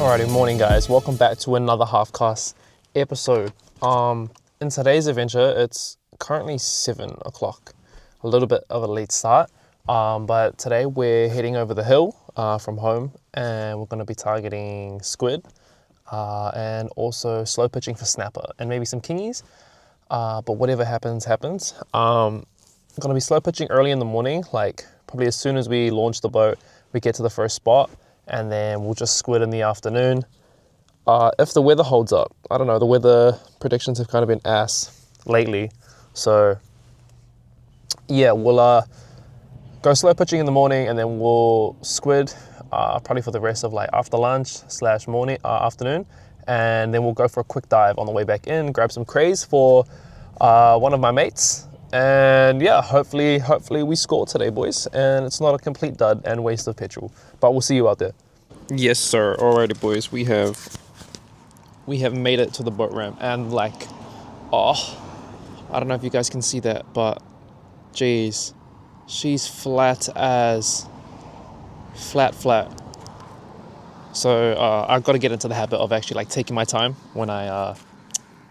Alrighty, morning guys, welcome back to another half cast episode. In today's adventure, it's currently 7 o'clock, a little bit of a late start, but today we're heading over the hill from home, and we're going to be targeting squid and also slow pitching for snapper and maybe some kingies, but whatever happens. I'm going to be slow pitching early in the morning, like probably as soon as we launch the boat, we get to the first spot, and then we'll just squid in the afternoon. If the weather holds up. I don't know, the weather predictions have kind of been ass lately. So yeah, we'll go slow pitching in the morning, and then we'll squid probably for the rest of like after lunch / morning, afternoon. And then we'll go for a quick dive on the way back in, grab some crays for one of my mates. And yeah, hopefully we score today, boys, and it's not a complete dud and waste of petrol, but we'll see you out there. Yes sir. Alrighty boys, we have made it to the boat ramp, and like, I don't know if you guys can see that, but geez, she's flat. So I've got to get into the habit of actually like taking my time when I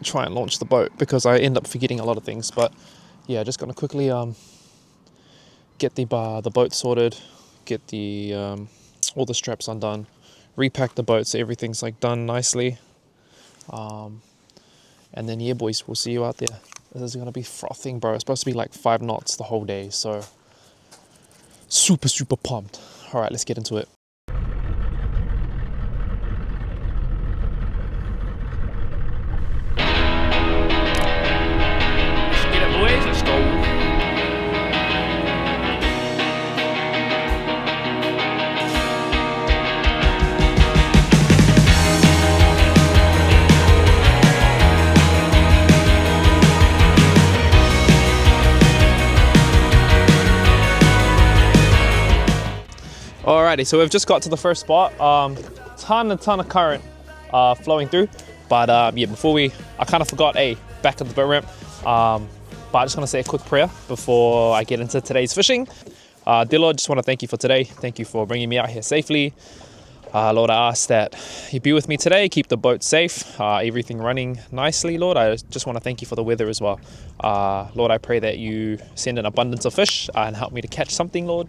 try and launch the boat, because I end up forgetting a lot of things. But yeah, just gonna quickly get the boat sorted, get the all the straps undone, repack the boat so everything's like done nicely, and then yeah boys, we'll see you out there. This is gonna be frothing, bro. It's supposed to be like 5 knots the whole day, so super pumped. All right, let's get into it. Alrighty, so we've just got to the first spot. Ton of current flowing through, but yeah, I kind of forgot back at the boat ramp, but I just want to say a quick prayer before I get into today's fishing. Dear Lord, just want to thank you for today. Thank you for bringing me out here safely. Lord, I ask that you be with me today, keep the boat safe, everything running nicely. Lord, I just want to thank you for the weather as well. Lord, I pray that you send an abundance of fish and help me to catch something, Lord.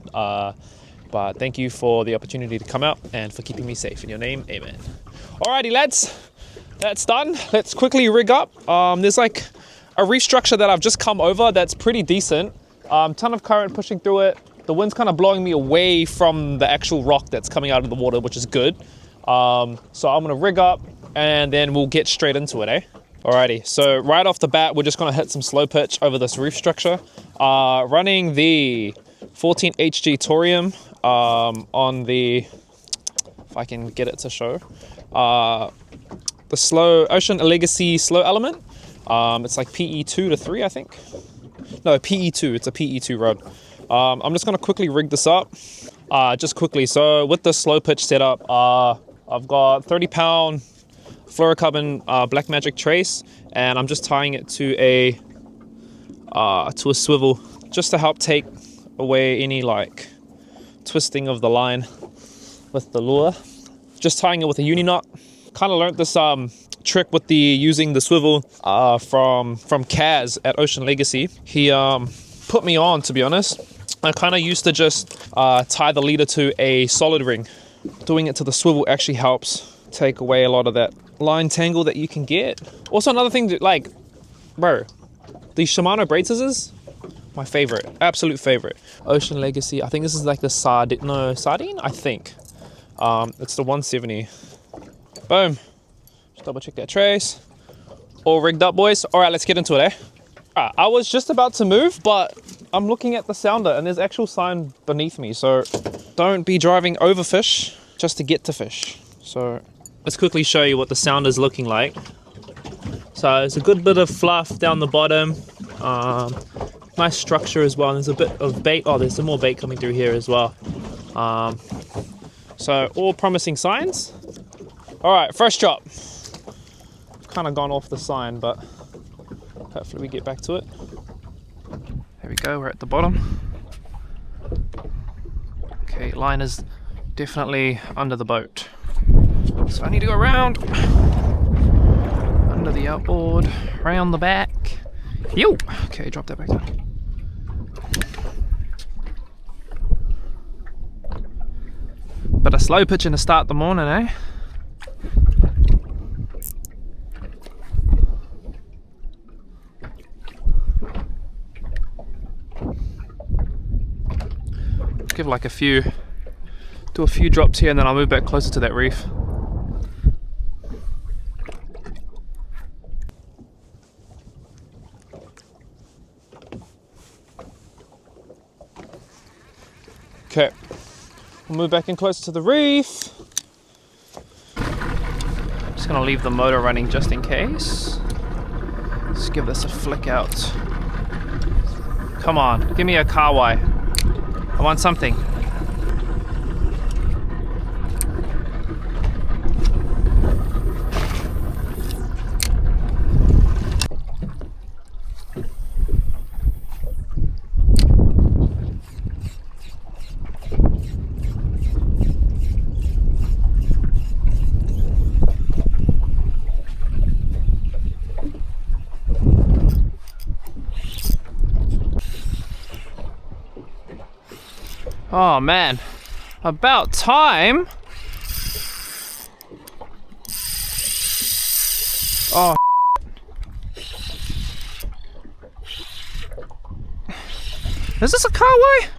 But thank you for the opportunity to come out and for keeping me safe. In your name, amen. Alrighty lads, that's done. Let's quickly rig up. There's like a reef structure that I've just come over that's pretty decent. Ton of current pushing through it. The wind's kind of blowing me away from the actual rock that's coming out of the water, which is good. So I'm gonna rig up and then we'll get straight into it, Alrighty, so right off the bat, we're just gonna hit some slow pitch over this reef structure. Running the 14 HG Torium on the, if I can get it to show, the slow Ocean Legacy slow element. It's like PE 2 to 3, I think. No, PE 2. It's a PE 2 rod. I'm just gonna quickly rig this up, just quickly. So with the slow pitch setup, I've got 30-pound fluorocarbon Black Magic trace, and I'm just tying it to a swivel just to help take away any like twisting of the line with the lure. Just tying it with a uni knot. Kind of learned this trick with using the swivel from Kaz at Ocean Legacy. He put me on, to be honest. I kind of used to just tie the leader to a solid ring. Doing it to the swivel actually helps take away a lot of that line tangle that you can get. Also another thing, like, bro, these Shimano braid scissors, my favorite, absolute favorite. Ocean Legacy, I think this is like the sardine, I think. It's the 170. Boom. Just double check that trace. All rigged up, boys. All right, let's get into it, Alright, I was just about to move, but I'm looking at the sounder and there's actual sign beneath me. So don't be driving over fish just to get to fish. So let's quickly show you what the sounder's looking like. So there's a good bit of fluff down the bottom. Nice structure as well, and there's a bit of bait. Oh, there's some more bait coming through here as well. So all promising signs. All right, first drop. Kind of gone off the sign, but hopefully we get back to it. There we go, we're at the bottom. Okay, line is definitely under the boat. So I need to go around under the outboard, round the back. Yo! Okay, drop that back down. But a slow pitching to start the morning, eh? Give like a few, do a few drops here and then I'll move back closer to that reef. Okay, we'll move back in closer to the reef. Just gonna leave the motor running just in case. Let's give this a flick out. Come on, give me a kawai. I want something. Oh man, about time. Oh, is this a carway?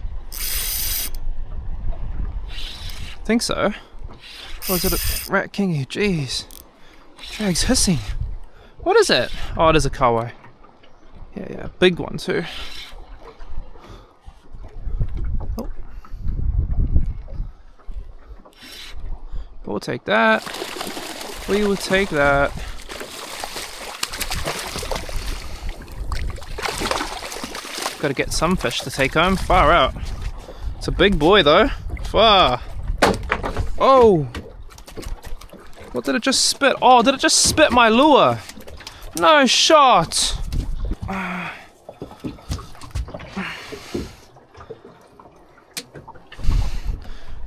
I think so. Or is it a rat kingy? Jeez, drag's hissing. What is it? Oh, it is a carway. Yeah, big one too. We'll take that. We will take that. Gotta get some fish to take home. Far out. It's a big boy though. Far. Oh! What did it just spit? Oh, did it just spit my lure? No shot!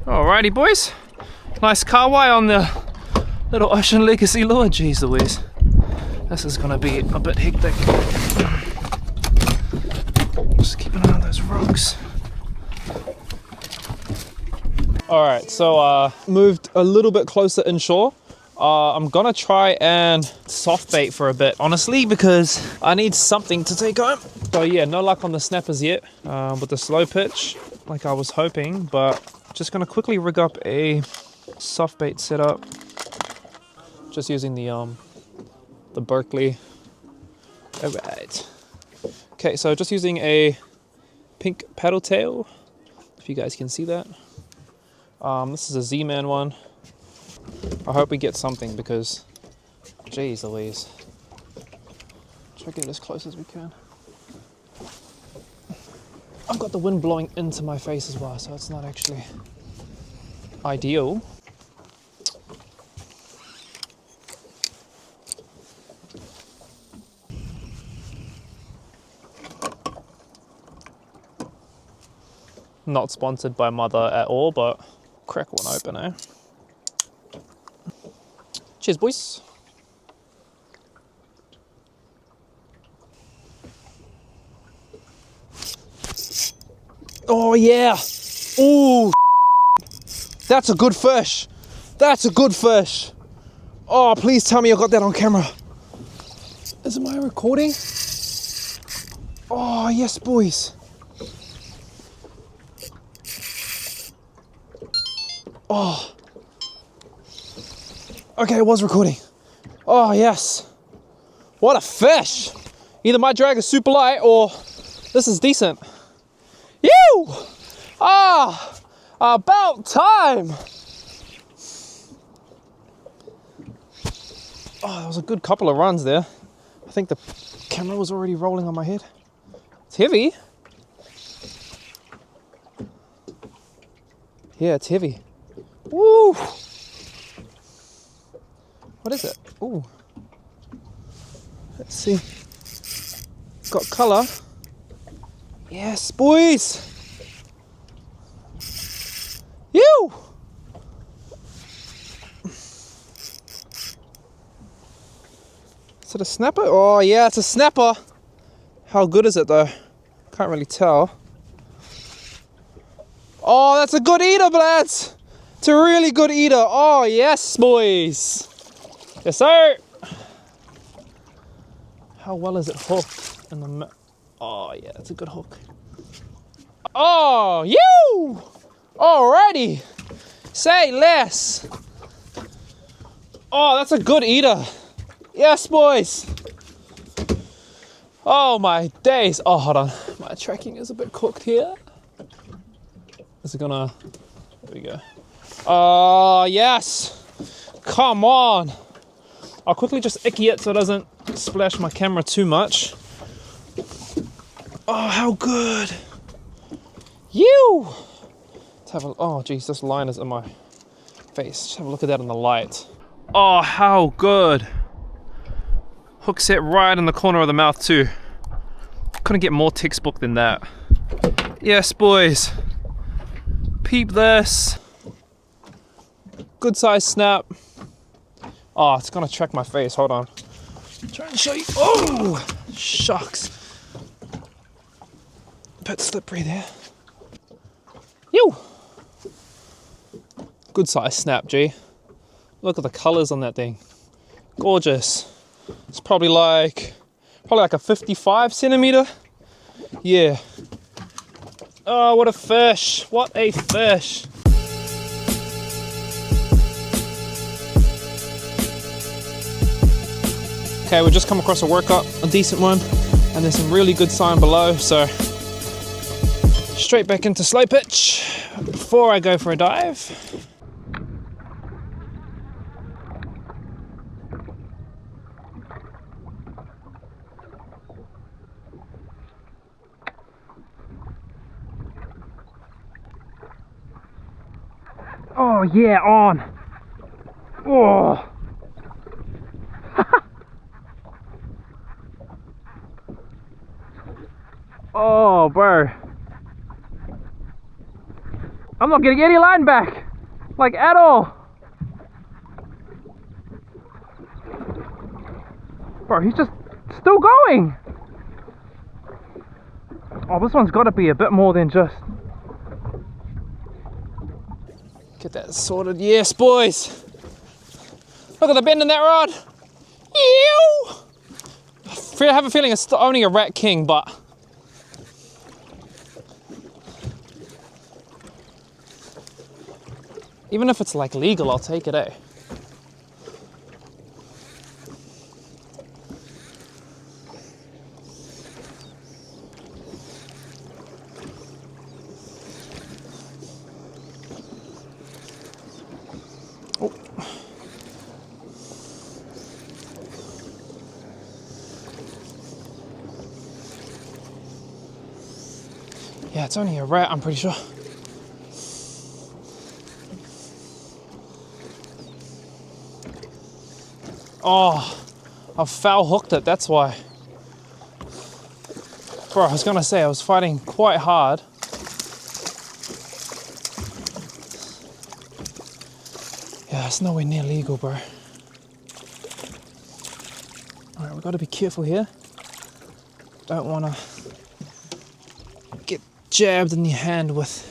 Alrighty boys. Nice carway on the little Ocean Legacy lure. Jeez Louise. This is gonna be a bit hectic. Just keep an eye on those rocks. Alright, so moved a little bit closer inshore. I'm gonna try and soft bait for a bit, honestly, because I need something to take home. So yeah, no luck on the snappers yet with the slow pitch, like I was hoping, but just gonna quickly rig up a soft bait setup, just using the Berkeley. All right. Okay, so just using a pink paddle tail, if you guys can see that. This is a Z-Man one. I hope we get something because, geez Louise. Try to get it as close as we can. I've got the wind blowing into my face as well, so it's not actually ideal. Not sponsored by Mother at all, but crack one open, eh? Cheers, boys. Oh yeah! Ooh, that's a good fish. That's a good fish. Oh, please tell me I got that on camera. Is my recording? Oh yes, boys. Oh. Okay, it was recording. Oh yes. What a fish! Either my drag is super light or this is decent. Ew! Ah! About time! Oh, that was a good couple of runs there. I think the camera was already rolling on my head. It's heavy. Yeah, it's heavy. Woo! What is it? Ooh. Let's see. Got colour. Yes, boys! Ew! Is it a snapper? Oh yeah, it's a snapper. How good is it though? Can't really tell. Oh, that's a good eater, lads. It's a really good eater. Oh yes, boys. Yes, sir. How well is it hooked in the? Oh yeah, that's a good hook. Oh, you! Alrighty. Say less. Oh, that's a good eater. Yes, boys. Oh my days. Oh, hold on. My tracking is a bit cooked here. Is it gonna? There we go. Oh, yes. Come on. I'll quickly just icky it so it doesn't splash my camera too much. Oh, how good. You. Let's have a, oh, geez, this line is in my face. Just have a look at that in the light. Oh, how good. Hook set right in the corner of the mouth too. Couldn't get more textbook than that. Yes, boys. Peep this. Good size snap. Oh, it's gonna track my face. Hold on. Try and show you. Oh, shucks. Bit slippery there. Yo. Good size snap, G. Look at the colors on that thing. Gorgeous. It's probably like a 55 centimeter. Yeah. Oh, what a fish. What a fish. Okay, we've just come across a workup, a decent one, and there's some really good sign below, so straight back into slow pitch before I go for a dive. Oh yeah, on. Oh. Oh, bro. I'm not getting any line back, like at all. Bro, he's just still going. Oh, this one's got to be a bit more than just. Get that sorted. Yes, boys. Look at the bend in that rod. Ew. I have a feeling it's only a Rat King, but even if it's like legal, I'll take it, eh? Oh. Yeah, it's only a rat, I'm pretty sure. Oh, I foul hooked it, that's why. Bro, I was gonna say, I was fighting quite hard. Yeah, it's nowhere near legal, bro. Alright, we've got to be careful here. Don't wanna get jabbed in your hand with.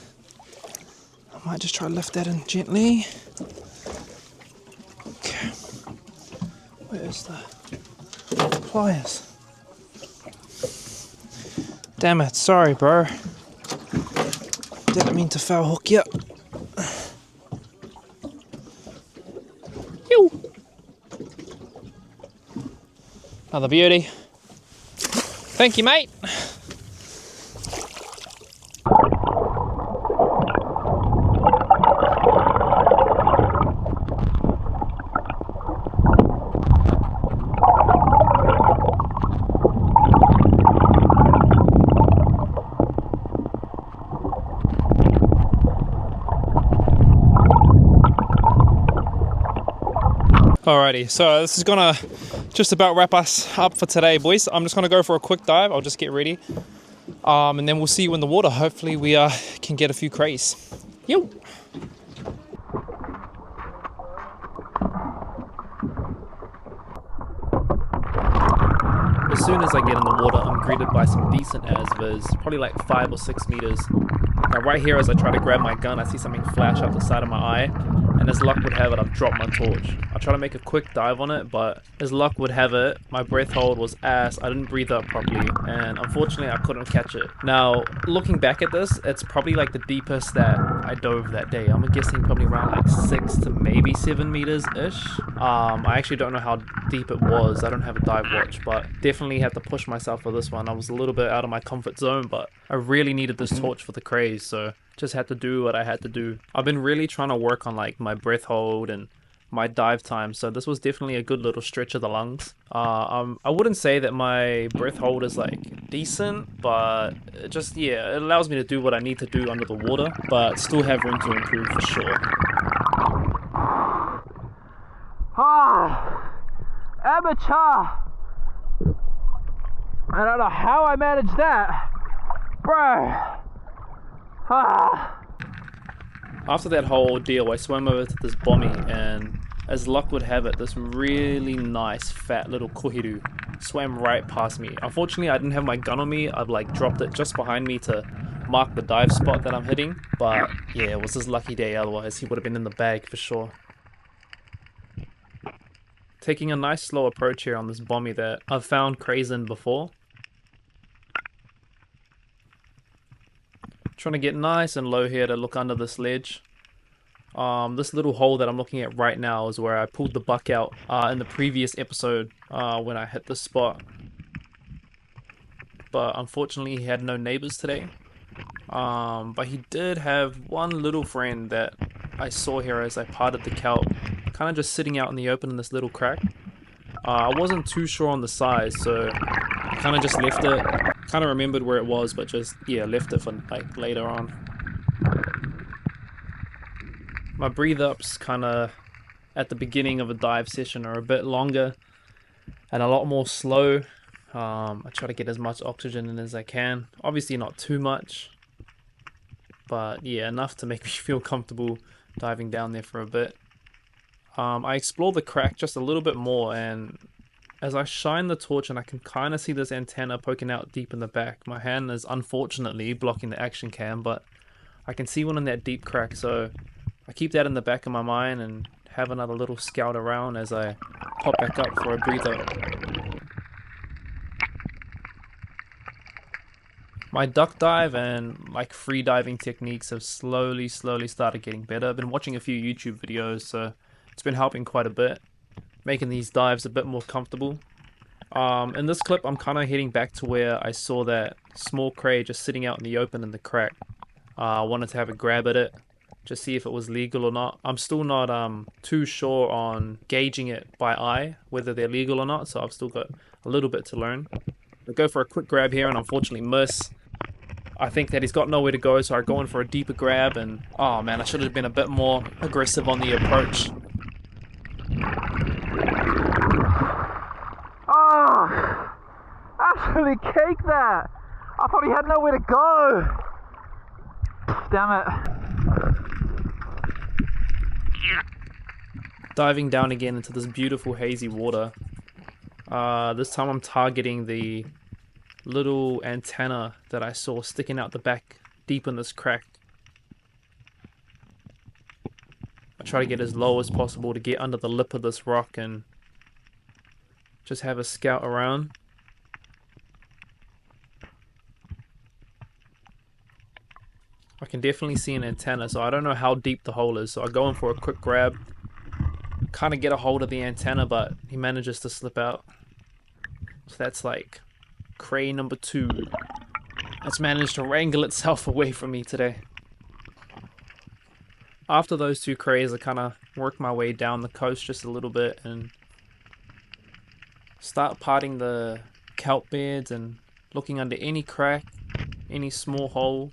I might just try to lift that in gently. Okay. Where's the pliers? Damn it, sorry, bro. Didn't mean to foul hook you. Another beauty. Thank you, mate. Alrighty, so this is gonna just about wrap us up for today, boys. I'm just gonna go for a quick dive. I'll just get ready, and then we'll see you in the water. Hopefully we can get a few crays. Yo. as soon as I get in the water, I'm greeted by some decent ASVs, probably like 5 or 6 meters. Now right here, as I try to grab my gun, I see something flash out the side of my eye, and as luck would have it, I've dropped my torch. I try to make a quick dive on it, but as luck would have it, my breath hold was ass. I didn't breathe up properly, and unfortunately I couldn't catch it. Now, looking back at this, it's probably like the deepest that I dove that day. I'm guessing probably around like 6 to maybe 7 meters-ish. I actually don't know how deep it was. I don't have a dive watch, but definitely had to push myself for this one. I was a little bit out of my comfort zone, but I really needed this torch for the craze, so just had to do what I had to do. I've been really trying to work on like my breath hold and my dive time, so this was definitely a good little stretch of the lungs. I wouldn't say that my breath hold is like decent, but it just, yeah, it allows me to do what I need to do under the water, but still have room to improve for sure. Amateur! I don't know how I managed that, bro. After that whole ordeal, I swam over to this bommy, and as luck would have it, this really nice fat little kohiru swam right past me. Unfortunately, I didn't have my gun on me. I've like dropped it just behind me to mark the dive spot that I'm hitting, but yeah, it was his lucky day, otherwise he would have been in the bag for sure. Taking a nice slow approach here on this bommy that I've found crays in before. Trying to get nice and low here to look under this ledge. This little hole that I'm looking at right now is where I pulled the buck out in the previous episode when I hit this spot. But unfortunately he had no neighbors today. But he did have one little friend that I saw here as I parted the kelp, kind of just sitting out in the open in this little crack. I wasn't too sure on the size, so I kind of just left it. Kind of remembered where it was, but just, yeah, left it for like later on. My breathe ups kind of at the beginning of a dive session are a bit longer and a lot more slow. I try to get as much oxygen in as I can. Obviously not too much, but yeah, enough to make me feel comfortable diving down there for a bit. I explore the crack just a little bit more, and as I shine the torch and I can kind of see this antenna poking out deep in the back. My hand is unfortunately blocking the action cam, but I can see one in that deep crack, so I keep that in the back of my mind and have another little scout around as I pop back up for a breather. My duck dive and like free diving techniques have slowly started getting better. I've been watching a few YouTube videos, so it's been helping quite a bit, making these dives a bit more comfortable. In this clip, I'm kind of heading back to where I saw that small cray just sitting out in the open in the crack. I wanted to have a grab at it, just see if it was legal or not. I'm still not too sure on gauging it by eye, whether they're legal or not, so I've still got a little bit to learn. I go for a quick grab here and unfortunately miss. I think that he's got nowhere to go, so I go in for a deeper grab, and oh man, I should have been a bit more aggressive on the approach. Oh, absolutely caked that. I thought he had nowhere to go. Damn it. Diving down again into this beautiful hazy water. This time I'm targeting the little antenna that I saw sticking out the back deep in this crack. I try to get as low as possible to get under the lip of this rock and just have a scout around. I can definitely see an antenna, so I don't know how deep the hole is, so I go in for a quick grab, kind of get a hold of the antenna, but he manages to slip out. So that's like cray number 2 that's managed to wrangle itself away from me today. After those 2 crays, I kind of work my way down the coast just a little bit and start parting the kelp beds and looking under any crack, any small hole.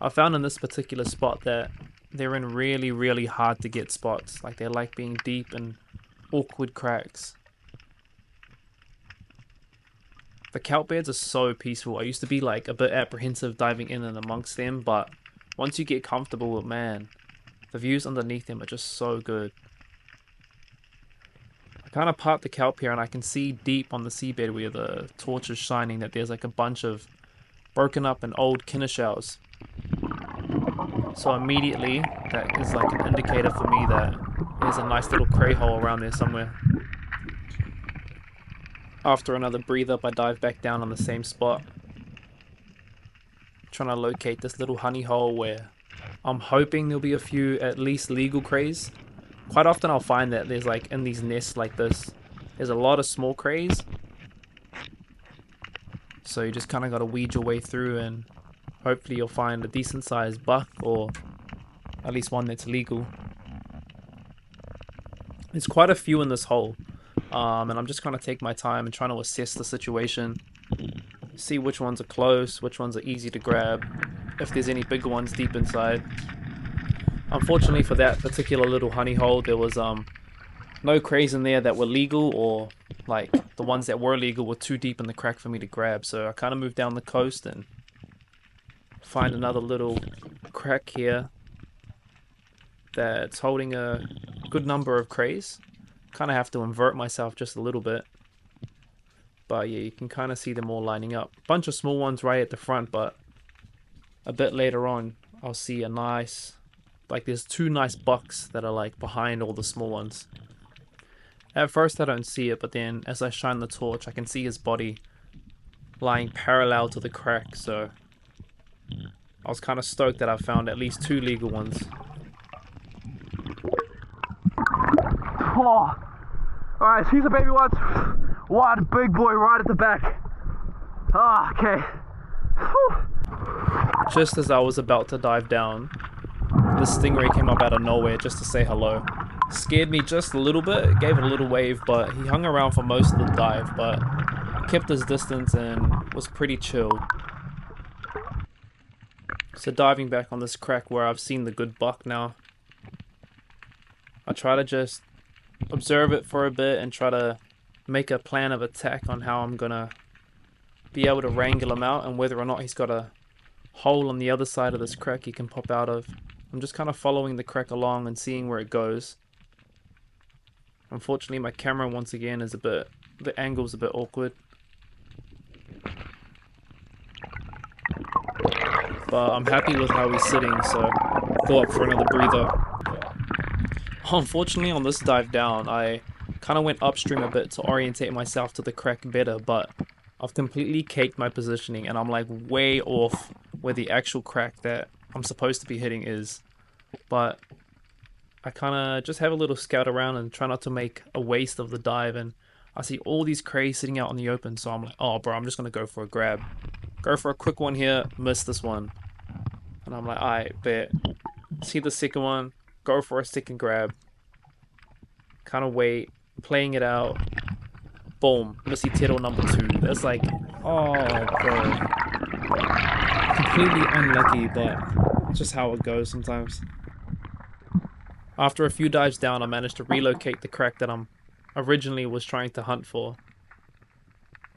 I found in this particular spot that they're in really hard to get spots. Like, they like being deep and awkward cracks. The kelp beds are so peaceful. I used to be like a bit apprehensive diving in and amongst them, but once you get comfortable, man, the views underneath them are just so good. I kind of part the kelp here and I can see deep on the seabed where the torch is shining that there's like a bunch of broken up and old killer shells. So immediately that is like an indicator for me that there's a nice little cray hole around there somewhere. After another breathe up, I dive back down on the same spot, trying to locate this little honey hole where I'm hoping there'll be a few at least legal crays. Quite often I'll find that there's like in these nests like this, there's a lot of small crays. So you just kind of got to weed your way through and hopefully you'll find a decent sized buck or at least one that's legal. There's quite a few in this hole. And I'm just going to take my time and trying to assess the situation. See which ones are close, which ones are easy to grab, if there's any bigger ones deep inside. Unfortunately for that particular little honey hole, there was no crays in there that were legal, or like the ones that were legal were too deep in the crack for me to grab. So I kind of moved down the coast and find another little crack here that's holding a good number of crays. Kind of have to invert myself just a little bit. But yeah, you can kind of see them all lining up. Bunch of small ones right at the front, but a bit later on I'll see a nice, like there's two nice bucks that are like behind all the small ones. At first I don't see it, but then as I shine the torch I can see his body lying parallel to the crack, so I was kind of stoked that I found at least two legal ones. Oh. Alright, here's a baby one. One big boy right at the back. Ah, okay. Whew. Just as I was about to dive down, this stingray came up out of nowhere just to say hello. Scared me just a little bit, gave it a little wave, but he hung around for most of the dive, but kept his distance and was pretty chilled. So diving back on this crack where I've seen the good buck now, I try to just observe it for a bit and try to make a plan of attack on how I'm gonna be able to wrangle him out and whether or not he's got a hole on the other side of this crack he can pop out of. I'm just kind of following the crack along and seeing where it goes. Unfortunately my camera once again is the angle's a bit awkward. But I'm happy with how he's sitting, so go up for another breather. Unfortunately on this dive down I kind of went upstream a bit to orientate myself to the crack better, but I've completely caked my positioning and I'm like way off where the actual crack that I'm supposed to be hitting is. But I kind of just have a little scout around and try not to make a waste of the dive, and I see all these crays sitting out in the open, so I'm like, oh bro, I'm just gonna go for a grab. Go for a quick one here, miss this one. And I'm like, alright, bet. See the second one, go for a second grab. Kind of wait, playing it out. Boom, missy tittle number 2. That's like, oh bro. Completely unlucky, but it's just how it goes sometimes. After a few dives down, I managed to relocate the crack that I'm originally was trying to hunt for.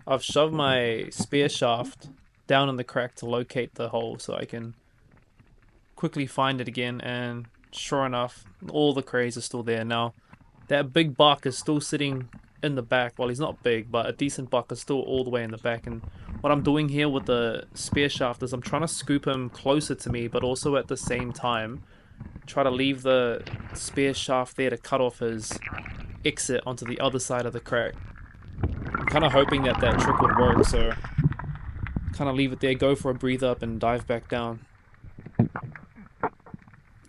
I've shoved my spear shaft down in the crack to locate the hole so I can quickly find it again, and sure enough, all the crays are still there. Now, that big buck is still sitting in the back. Well, he's not big, but a decent buck is still all the way in the back, and what I'm doing here with the spear shaft is I'm trying to scoop him closer to me, but also at the same time try to leave the spear shaft there to cut off his exit onto the other side of the crack. I'm kind of hoping that that trick would work, so kind of leave it there, go for a breathe up and dive back down.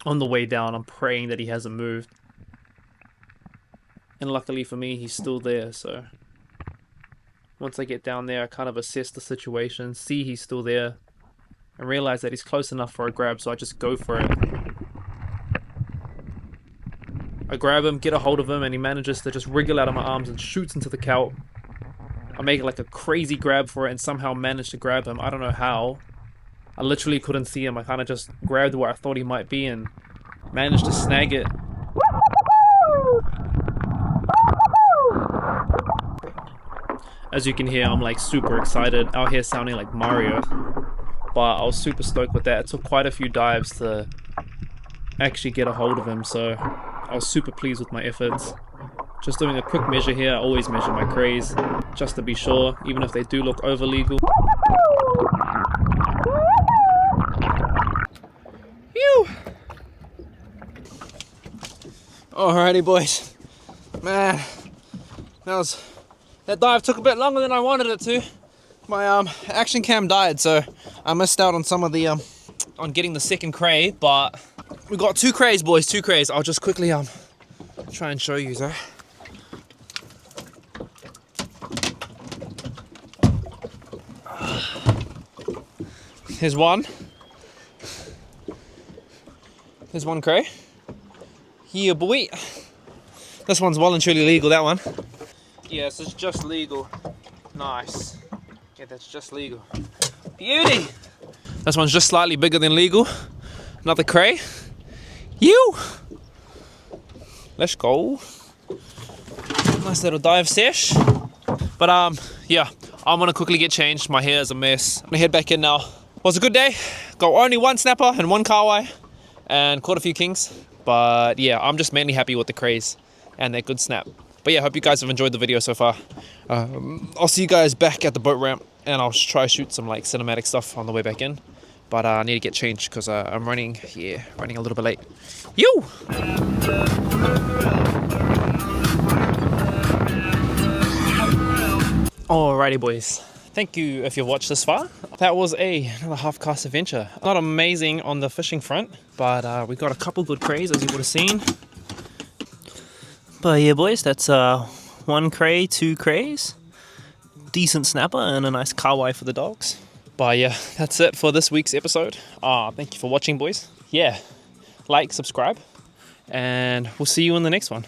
On the way down, I'm praying that he hasn't moved. And luckily for me, he's still there, so once I get down there, I kind of assess the situation, see he's still there, and realize that he's close enough for a grab, so I just go for it. I grab him, get a hold of him, and he manages to just wriggle out of my arms and shoots into the kelp. I make like a crazy grab for it and somehow manage to grab him. I don't know how. I literally couldn't see him. I kind of just grabbed where I thought he might be and managed to snag it. As you can hear, I'm like super excited, out here sounding like Mario. But I was super stoked with that. It took quite a few dives to actually get a hold of him, so I was super pleased with my efforts. Just doing a quick measure here. I always measure my crays just to be sure, even if they do look over legal. Phew! Alrighty, boys. Man, that dive took a bit longer than I wanted it to. My action cam died, so I missed out on some of the on getting the second cray, but we got 2 crays, boys, 2 crays. I'll just quickly try and show you, though. Here's one. There's one cray. Yeah, boy. This one's well and truly legal, that one. Yes, it's just legal. Nice. Yeah, that's just legal. Beauty! This one's just slightly bigger than legal. Another cray. You! Let's go. Nice little dive sesh. But yeah, I'm gonna quickly get changed. My hair is a mess. I'm gonna head back in now. Was a good day. Got only 1 snapper and 1 kawai and caught a few kings. But yeah, I'm just mainly happy with the crays and that good snap. But yeah, hope you guys have enjoyed the video so far. I'll see you guys back at the boat ramp, and I'll try to shoot some like cinematic stuff on the way back in. But I need to get changed because I'm running a little bit late. You! Alrighty, boys. Thank you if you've watched this far. That was another half cast adventure. Not amazing on the fishing front, but we got a couple good crays, as you would have seen. But yeah, boys, that's 1 cray, 2 crays, decent snapper, and a nice kawai for the dogs. But yeah, that's it for this week's episode. Thank you for watching, boys. Yeah, like, subscribe, and we'll see you in the next one.